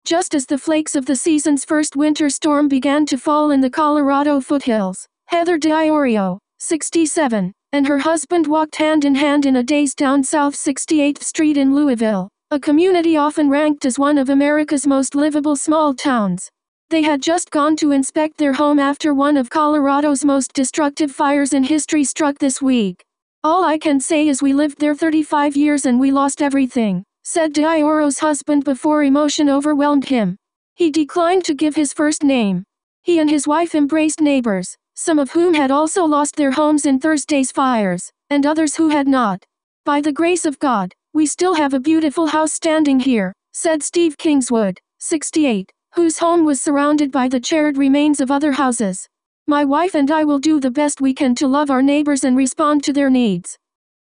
just as the flakes of the season's first winter storm began to fall in the Colorado foothills. Heather Diiorio, 67, and her husband walked hand in hand in a daze down South 68th Street in Louisville, a community often ranked as one of America's most livable small towns. They had just gone to inspect their home after one of Colorado's most destructive fires in history struck this week. "All I can say is we lived there 35 years and we lost everything," said Diioro's husband before emotion overwhelmed him. He declined to give his first name. He and his wife embraced neighbors, some of whom had also lost their homes in Thursday's fires, and others who had not. "By the grace of God, we still have a beautiful house standing here," said Steve Kingswood, 68, whose home was surrounded by the charred remains of other houses. "My wife and I will do the best we can to love our neighbors and respond to their needs."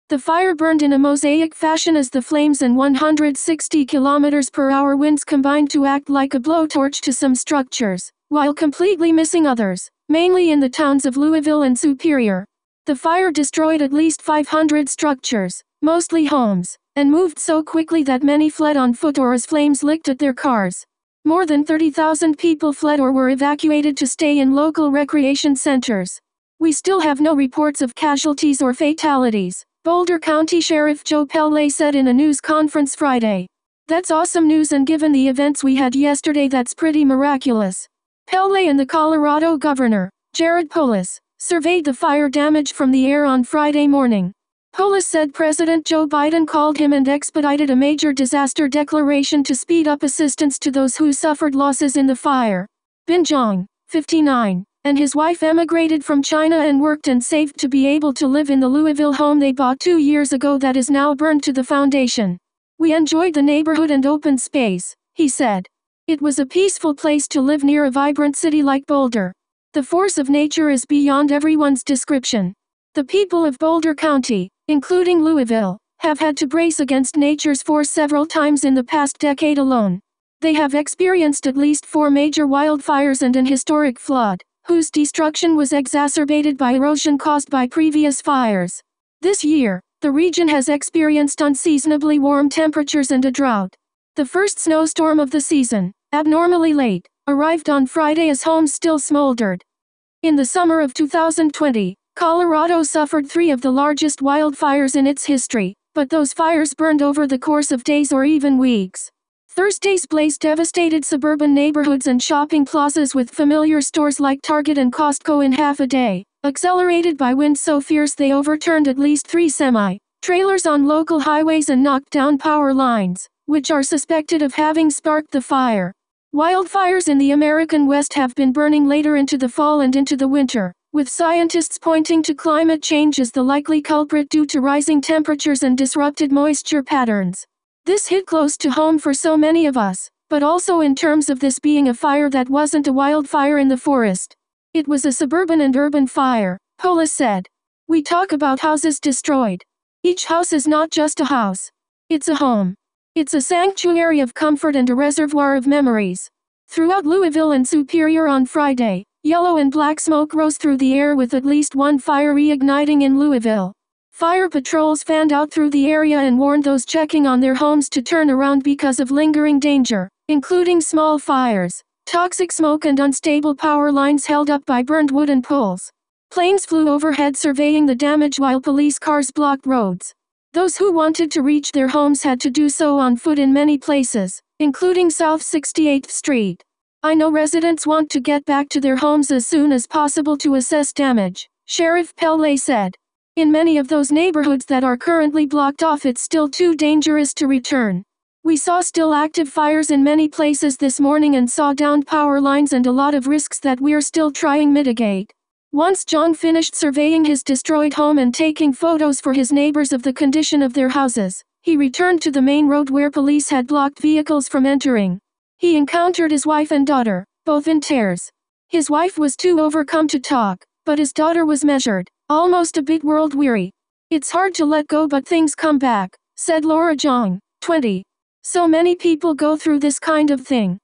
The fire burned in a mosaic fashion as the flames and 160 km/h winds combined to act like a blowtorch to some structures, while completely missing others, mainly in the towns of Louisville and Superior. The fire destroyed at least 500 structures, mostly homes, and moved so quickly that many fled on foot or as flames licked at their cars. More than 30,000 people fled or were evacuated to stay in local recreation centers. "We still have no reports of casualties or fatalities," Boulder County Sheriff Joe Pelley said in a news conference Friday. "That's awesome news, and given the events we had yesterday, that's pretty miraculous." Pelley and the Colorado Governor, Jared Polis, surveyed the fire damage from the air on Friday morning. Polis said President Joe Biden called him and expedited a major disaster declaration to speed up assistance to those who suffered losses in the fire. Bin Zhang, 59, and his wife emigrated from China and worked and saved to be able to live in the Louisville home they bought 2 years ago that is now burned to the foundation. "We enjoyed the neighborhood and open space," he said. "It was a peaceful place to live near a vibrant city like Boulder. The force of nature is beyond everyone's description. The people of Boulder County, including Louisville, have had to brace against nature's force several times in the past decade alone. They have experienced at least 4 major wildfires and an historic flood, whose destruction was exacerbated by erosion caused by previous fires. This year, the region has experienced unseasonably warm temperatures and a drought. The first snowstorm of the season, abnormally late, arrived on Friday as homes still smoldered. In the summer of 2020, Colorado suffered 3 of the largest wildfires in its history, but those fires burned over the course of days or even weeks. Thursday's blaze devastated suburban neighborhoods and shopping plazas with familiar stores like Target and Costco in half a day, accelerated by winds so fierce they overturned at least 3 semi-trailers on local highways and knocked down power lines, which are suspected of having sparked the fire. Wildfires in the American West have been burning later into the fall and into the winter, with scientists pointing to climate change as the likely culprit due to rising temperatures and disrupted moisture patterns. This hit close to home for so many of us, but also in terms of this being a fire that wasn't a wildfire in the forest. It was a suburban and urban fire, Polis said. "We talk about houses destroyed. Each house is not just a house. It's a home. It's a sanctuary of comfort and a reservoir of memories." Throughout Louisville and Superior on Friday, yellow and black smoke rose through the air with at least one fire reigniting in Louisville. Fire patrols fanned out through the area and warned those checking on their homes to turn around because of lingering danger, including small fires, toxic smoke and unstable power lines held up by burned wooden poles. Planes flew overhead surveying the damage while police cars blocked roads. Those who wanted to reach their homes had to do so on foot in many places, including South 68th Street. "I know residents want to get back to their homes as soon as possible to assess damage," Sheriff Pelley said. "In many of those neighborhoods that are currently blocked off, it's still too dangerous to return. We saw still active fires in many places this morning and saw downed power lines and a lot of risks that we're still trying mitigate." Once John finished surveying his destroyed home and taking photos for his neighbors of the condition of their houses, he returned to the main road where police had blocked vehicles from entering. He encountered his wife and daughter, both in tears. His wife was too overcome to talk, but his daughter was measured, almost a bit world-weary. "It's hard to let go, but things come back," said Laura Zhang, 20. "So many people go through this kind of thing.